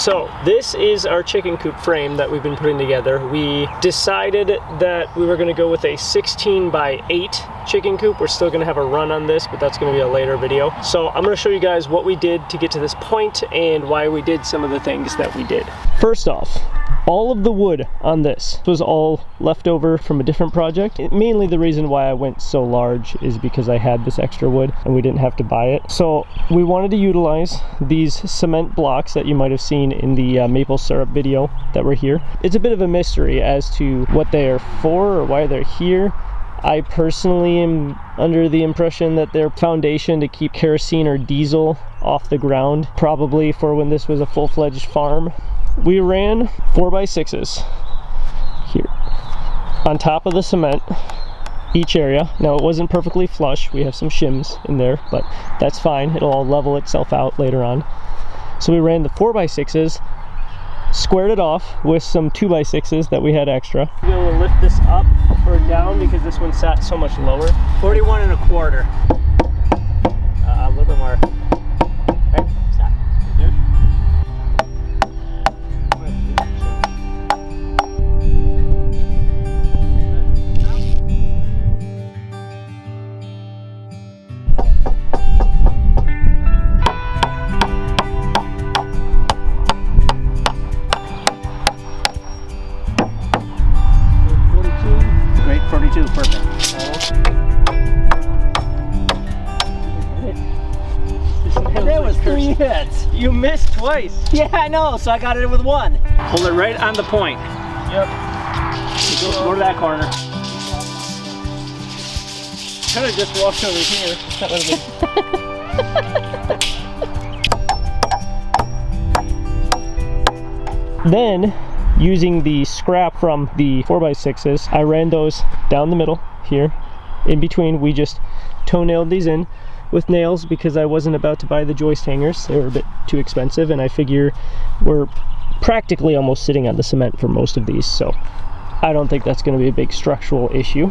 So this is our chicken coop frame that we've been putting together. We decided that we were going to go with a 16x8 chicken coop. We're still going to have a run on this, but that's going to be a later video. So I'm going to show you guys what we did to get to this point and why we did some of the things that we did. First off, all of the wood on this was all left over from a different project. Mainly the reason why I went so large is because I had this extra wood and we didn't have to buy it. So we wanted to utilize these cement blocks that you might have seen in the maple syrup video that were here. It's a bit of a mystery as to what they are for or why they're here. I personally am under the impression that they're foundation to keep kerosene or diesel off the ground, probably for when this was a full-fledged farm. We ran 4x6s here on top of the cement, each area. Now it wasn't perfectly flush, we have some shims in there, but that's fine, it'll all level itself out later on. So we ran the 4x6s, squared it off with some 2x6s that we had extra. We'll be able to lift this up or down because this one sat so much lower. 41 1/4. A little bit more. Right? Stop. Right there. Hits. You missed twice. Yeah, I know, so I got it with one. Hold it right on the point. Yep. Go to that corner. Could have just walked over here. That would have been... Then, using the scrap from the 4x6s, I ran those down the middle here. In between, we just toe-nailed these in with nails because I wasn't about to buy the joist hangers. They were a bit too expensive, and I figure we're practically almost sitting on the cement for most of these, so I don't think that's going to be a big structural issue.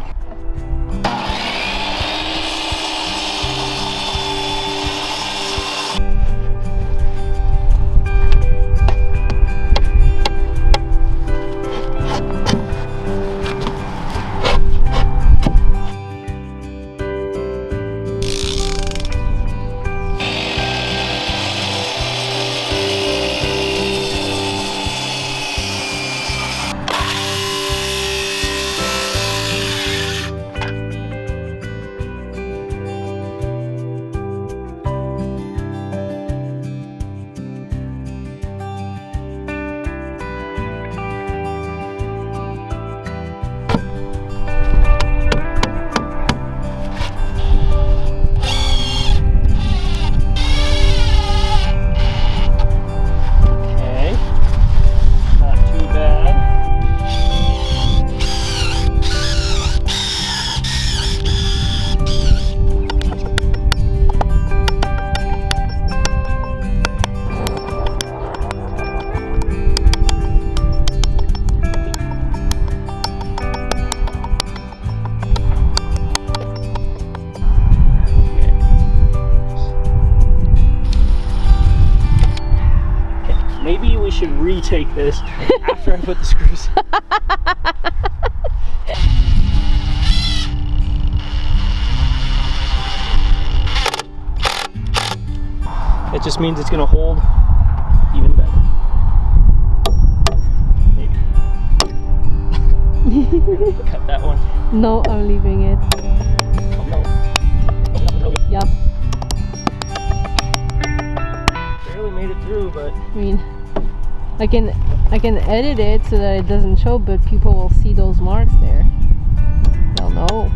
Maybe we should retake this after I put the screws. It just means it's going to hold even better. Maybe. Cut that one. No, I'm leaving it. Oh, no. Yep. Barely made it through, but I mean, I can edit it so that it doesn't show, but people will see those marks there. They'll know.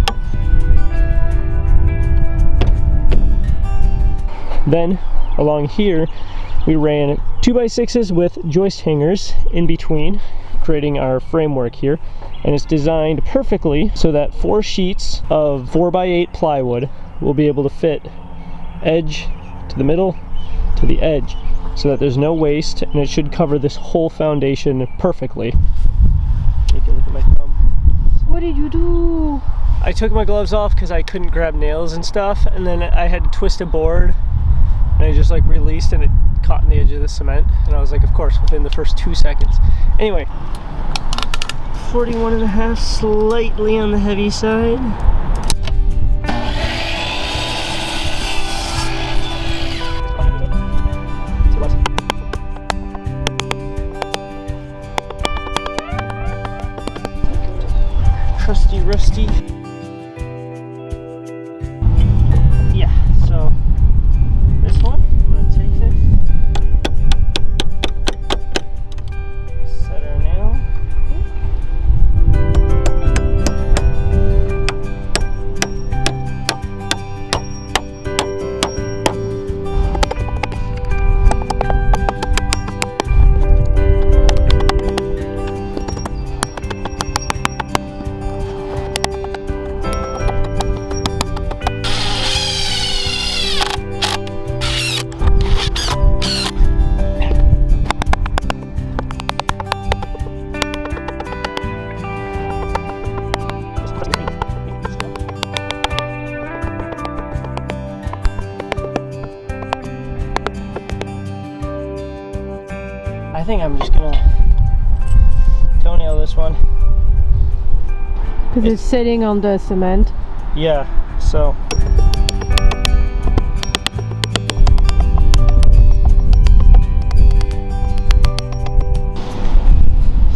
then along here we ran 2x6s with joist hangers in between, creating our framework here. And it's designed perfectly so that 4 sheets of 4x8 plywood will be able to fit edge to the middle to the edge, so that there's no waste, and it should cover this whole foundation perfectly. You can look at my thumb. What did you do? I took my gloves off because I couldn't grab nails and stuff, and then I had to twist a board, and I just like released and it caught in the edge of the cement, and I was like, of course, within the first 2 seconds. Anyway, 41.5, slightly on the heavy side. Trusty rusty. Yeah, so this one, I'm gonna take this, set our nail. I think I'm just gonna toenail this one. Because it's sitting on the cement. Yeah, so.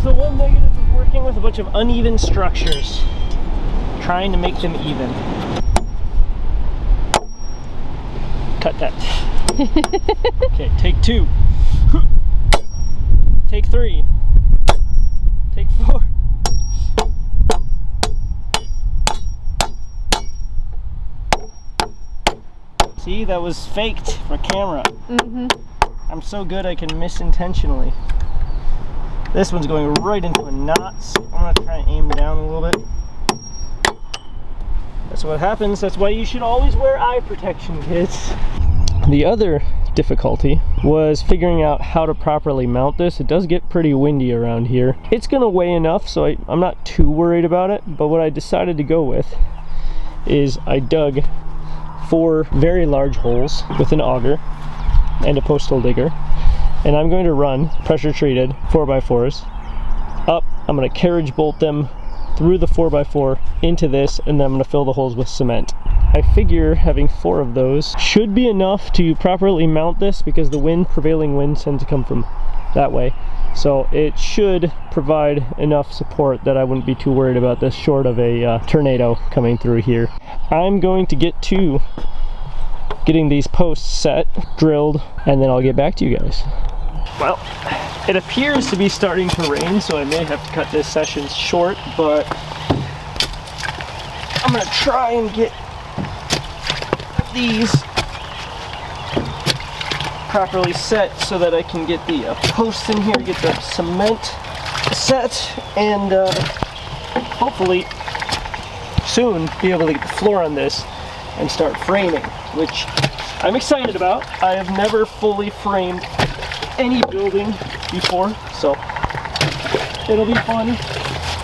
So one negative of working with a bunch of uneven structures, trying to make them even. Cut that. Okay, take 2. Take 3. Take 4. See, that was faked for camera. I'm so good I can miss intentionally. This one's going right into a knot, so I'm gonna try and aim down a little bit. That's what happens. That's why you should always wear eye protection, kids. The other difficulty was figuring out how to properly mount this. It does get pretty windy around here. It's gonna weigh enough, so I'm not too worried about it, but what I decided to go with is I dug 4 very large holes with an auger and a postal digger, and I'm going to run pressure treated 4x4s up. I'm going to carriage bolt them through the 4x4 into this, and then I'm going to fill the holes with cement. I figure having 4 of those should be enough to properly mount this, because the prevailing winds tend to come from that way. So it should provide enough support that I wouldn't be too worried about this, short of a tornado coming through here. I'm going to get to getting these posts set, drilled, and then I'll get back to you guys. Well, it appears to be starting to rain, so I may have to cut this session short, but I'm gonna try and get these properly set so that I can get the posts in here, get the cement set, and hopefully soon be able to get the floor on this and start framing, which I'm excited about. I have never fully framed any building before, so it'll be fun.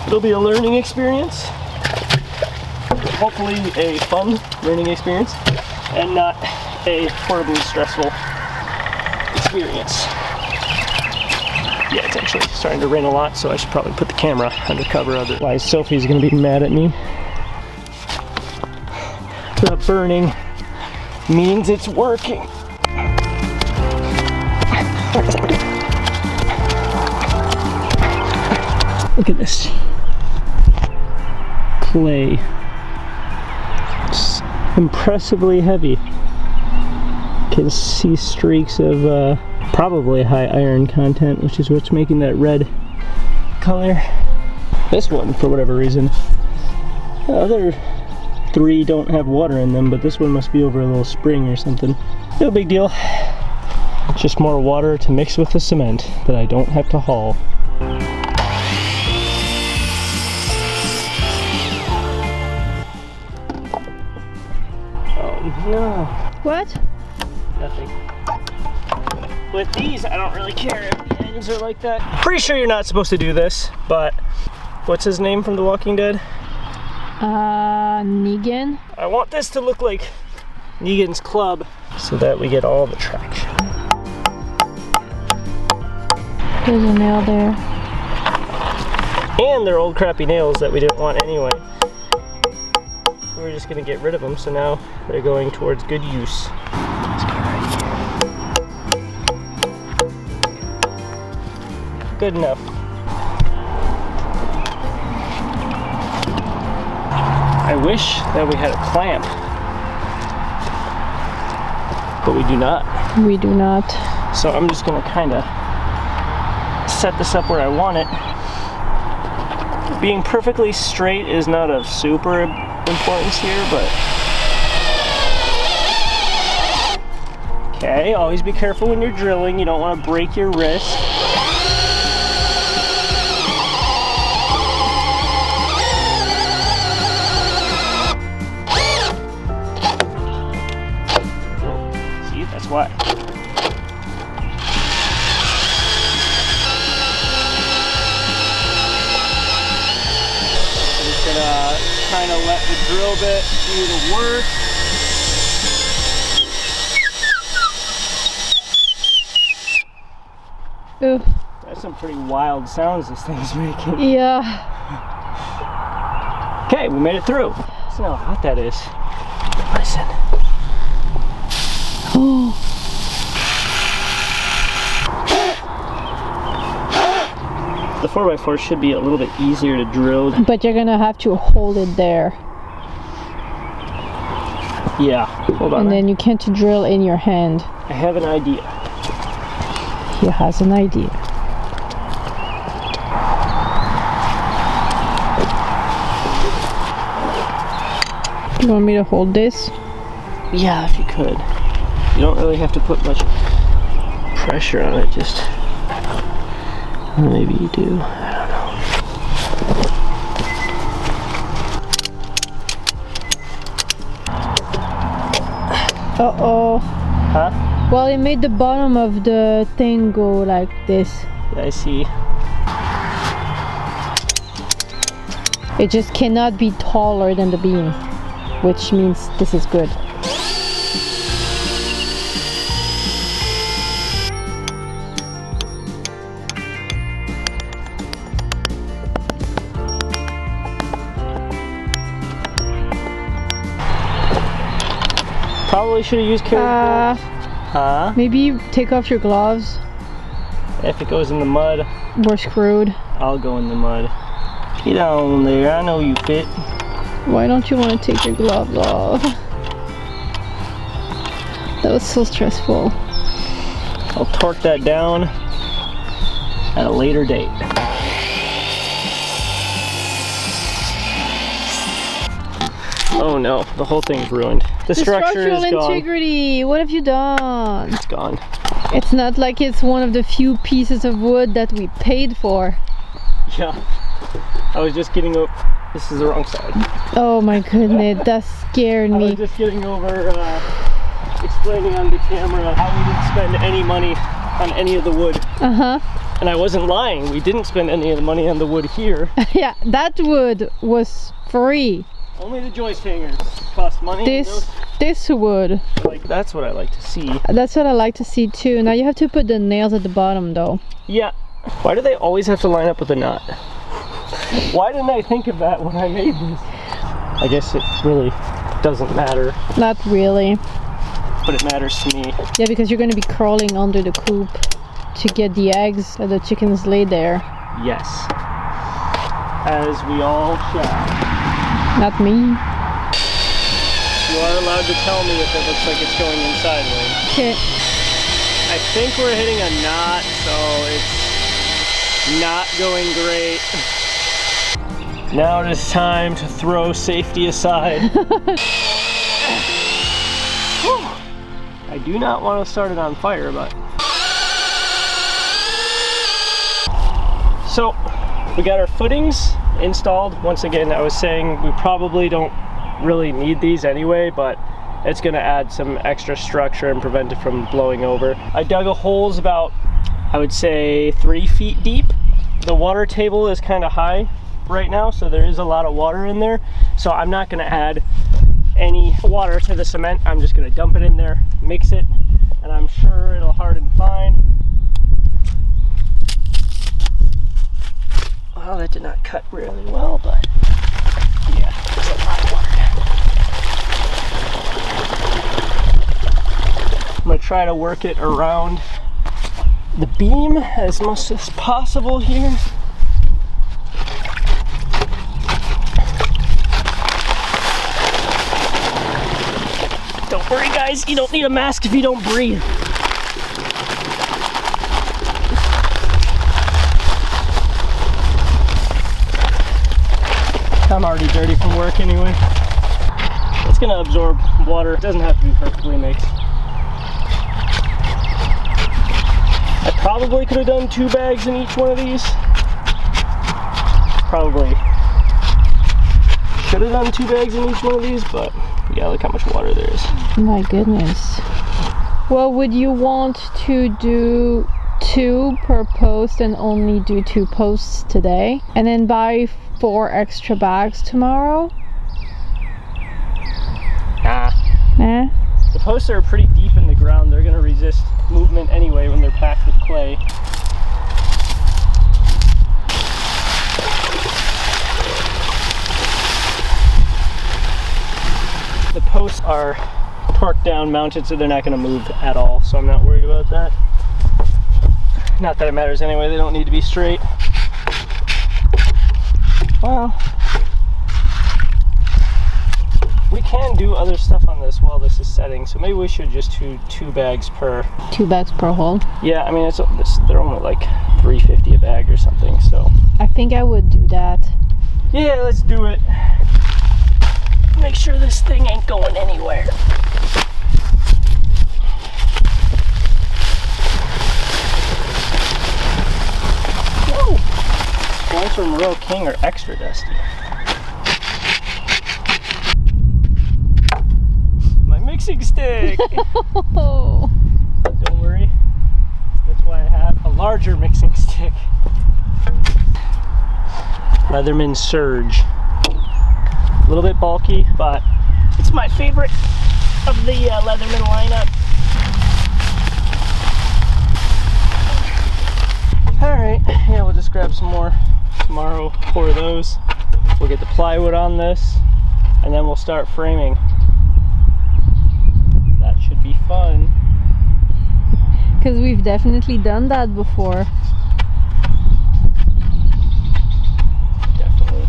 It'll be a learning experience, hopefully a fun learning experience, and not a horribly stressful experience. Yeah, it's actually starting to rain a lot, so I should probably put the camera under cover, otherwise Sophie's gonna be mad at me. The burning means it's working. Look at this clay. It's impressively heavy. You can see streaks of probably high iron content, which is what's making that red color. This one, for whatever reason, the other 3 don't have water in them, but this one must be over a little spring or something. No big deal. Just more water to mix with the cement that I don't have to haul. Oh no. What? Nothing. With these, I don't really care if the ends are like that. Pretty sure you're not supposed to do this, but what's his name from The Walking Dead? Negan. I want this to look like Negan's club so that we get all the traction. There's a nail there. And they're old crappy nails that we didn't want anyway. We were just gonna get rid of them, so now they're going towards good use. Let's go right here. Good enough. I wish that we had a clamp, but we do not. We do not. So I'm just gonna kind of set this up where I want it. Being perfectly straight is not of super importance here, but okay, always be careful when you're drilling. You don't want to break your wrist. See, that's why. Kind of let the drill bit do the work. Ooh. That's some pretty wild sounds this thing's making. Yeah. Okay, we made it through. Listen how hot that is. Listen. Oh. The 4x4 should be a little bit easier to drill. But you're gonna have to hold it there. Yeah, hold on. And then you can't drill in your hand. I have an idea. He has an idea. You want me to hold this? Yeah, if you could. You don't really have to put much pressure on it, just maybe you do. I don't know. Uh-oh. Huh? Well, it made the bottom of the thing go like this. Yeah, I see. It just cannot be taller than the beam, which means this is good. Probably should have used carrot gloves. Huh? Maybe take off your gloves. If it goes in the mud, We're screwed. I'll go in the mud. Get down there, I know you fit. Why don't you want to take your gloves off? That was so stressful. I'll torque that down at a later date. Oh no, the whole thing's ruined. The structure is gone. Integrity, what have you done? It's gone. It's not like it's one of the few pieces of wood that we paid for. Yeah. I was just getting over. This is the wrong side. Oh my goodness, that scared I was me. just getting over explaining on the camera how we didn't spend any money on any of the wood. Uh-huh. And I wasn't lying. We didn't spend any of the money on the wood here. Yeah, that wood was free. Only the joist hangers cost money. This wood. Like, that's what I like to see. That's what I like to see too. Now you have to put the nails at the bottom though. Yeah. Why do they always have to line up with a knot? Why didn't I think of that when I made this? I guess it really doesn't matter. Not really. But it matters to me. Yeah, because you're going to be crawling under the coop to get the eggs that the chickens lay there. Yes. As we all shall. Not me. You are allowed to tell me if it looks like it's going in sideways. Okay. I think we're hitting a knot, so it's not going great. Now it is time to throw safety aside. I do not want to start it on fire, but... So, we got our footings installed. Once again, I was saying we probably don't really need these anyway, but it's going to add some extra structure and prevent it from blowing over. I dug a holes about, I would say, 3 feet deep. The water table is kind of high right now, so there is a lot of water in there. So I'm not going to add any water to the cement. I'm just going to dump it in there, mix it, and I'm sure it'll harden fine. Oh, that did not cut really well, but yeah, there's a lot of water. I'm gonna try to work it around the beam as much as possible here. Don't worry guys, you don't need a mask if you don't breathe. I'm already dirty from work anyway. It's gonna absorb water. It doesn't have to be perfectly mixed. I probably could have done 2 bags in each one of these. Probably should have done 2 bags in each one of these, but yeah, look how much water there is. My goodness. Well, would you want to do 2 per post and only do 2 posts today? And then buy 4 extra bags tomorrow? Nah. Nah? The posts are pretty deep in the ground. They're gonna resist movement anyway when they're packed with clay. The posts are torqued down, mounted, so they're not gonna move at all, so I'm not worried about that. Not that it matters anyway, they don't need to be straight. Well, we can do other stuff on this while this is setting, so maybe we should just do 2 bags per. 2 bags per hole? Yeah, I mean, they're only like $3.50 a bag or something, so. I think I would do that. Yeah, let's do it. Make sure this thing ain't going anywhere. Whoa! Ones from Royal King are extra dusty. My mixing stick! Oh. Don't worry. That's why I have a larger mixing stick. Leatherman Surge. A little bit bulky, but it's my favorite of the Leatherman lineup. Alright, yeah, we'll just grab some more tomorrow, pour those. We'll get the plywood on this, and then we'll start framing. That should be fun. Because we've definitely done that before. Definitely.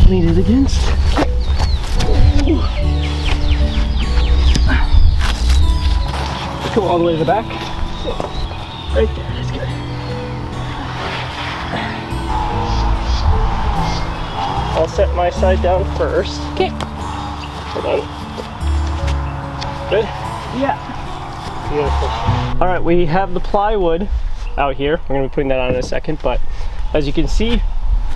Lean it against. Go all the way to the back. Right there, that's good. I'll set my side down first. Okay. Hold on. Good? Yeah. Beautiful. Alright, we have the plywood out here. We're going to be putting that on in a second, but as you can see,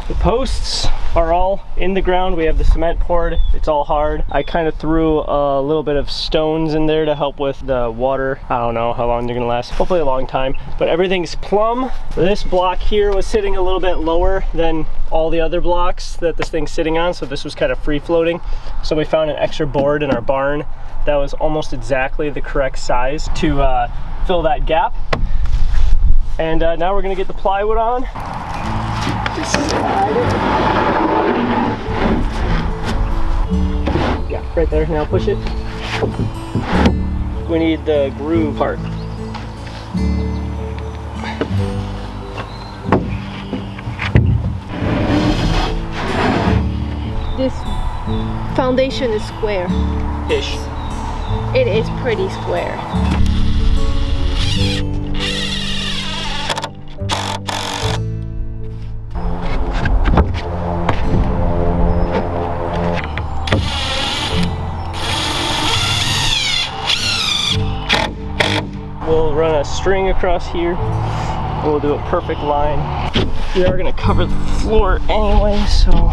the posts are all in the ground. We have the cement poured. It's all hard. I kind of threw a little bit of stones in there to help with the water. I don't know how long they're gonna last. Hopefully a long time. But everything's plumb. This block here was sitting a little bit lower than all the other blocks that this thing's sitting on, so this was kind of free floating. So we found an extra board in our barn that was almost exactly the correct size to fill that gap. And now we're gonna get the plywood on. Yeah, right there. Now push it. We need the groove part. This foundation is square. Ish. It is pretty square. We'll run a string across here and we'll do a perfect line. We are going to cover the floor anyway, so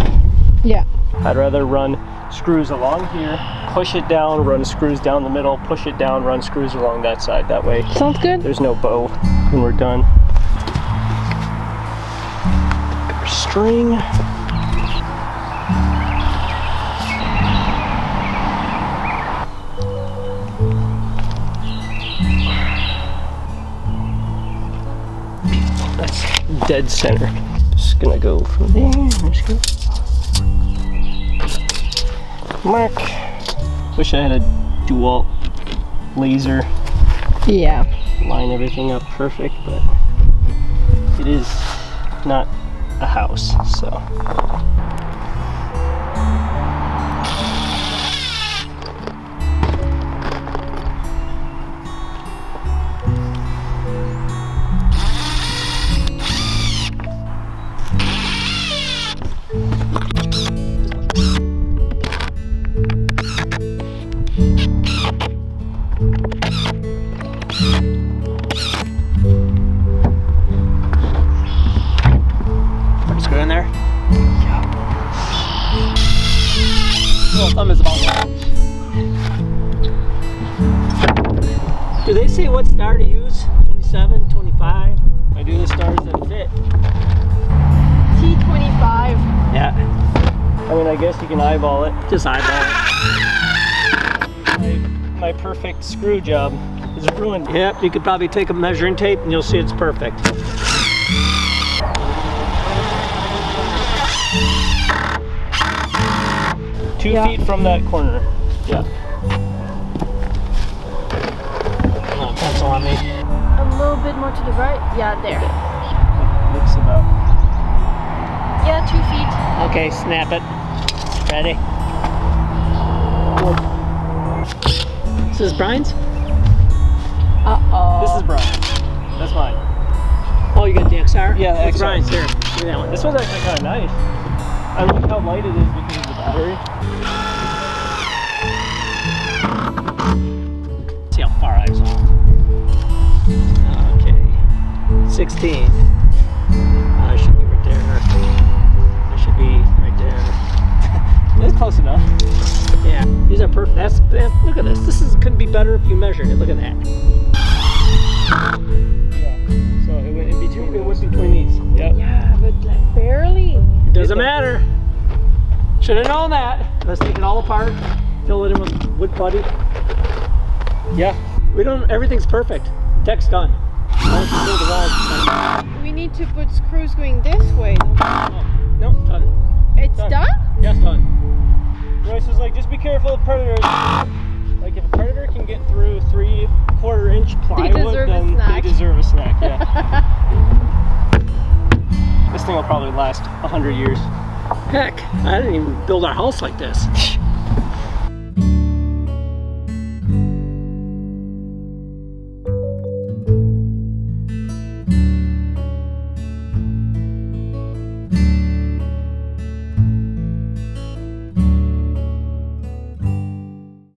Yeah. I'd rather run screws along here, push it down, run screws down the middle, push it down, run screws along that side. That way Sounds good. there's no bow when we're done. Our string. That's dead center. Just gonna go from there. Just go. Mark. Wish I had a dual laser. Yeah. Line everything up perfect, but it is not a house, so. Screw in there. Little thumb is about that. Do they say what star to use? 27, 25? I do the stars that fit. T25. Yeah, I mean, I guess you can eyeball it. just eyeball My perfect screw job is ruined. it. Yep, you could probably take a measuring tape and you'll see it's perfect. 2 Yeah. feet from that corner. Yeah. Oh, pencil on me. A little bit more to the right. Yeah, there. Looks about. Yeah, 2 feet. Okay, snap it. Ready? This is Brian's? Uh-oh. This is Brian. That's mine. Oh, you got the XR? Yeah, the What's XR. Brian's? Here, give me that one. This one's actually kind of nice. I like how light it is because of the battery. See how far I was off. Okay. 16. I should be right there. I should be right there. That's close enough. Yeah, these are perfect. Look at this. Couldn't be better if you measured it. Look at that. Yeah. So it went in between. It went between these. Yep. Yeah, but like barely. It doesn't matter. Should have known that. Let's take it all apart. Fill it in with wood putty. Yeah. Everything's perfect. Deck's done. Now let's build the walls. We need to put screws going this way. Nope, done. It's done? Yes, done. Royce was like, just be careful of predators. Like if a predator can get through 3/4 inch plywood, deserve a then they snack. deserve a snack. Yeah. This thing will probably last 100 years. Heck, I didn't even build our house like this.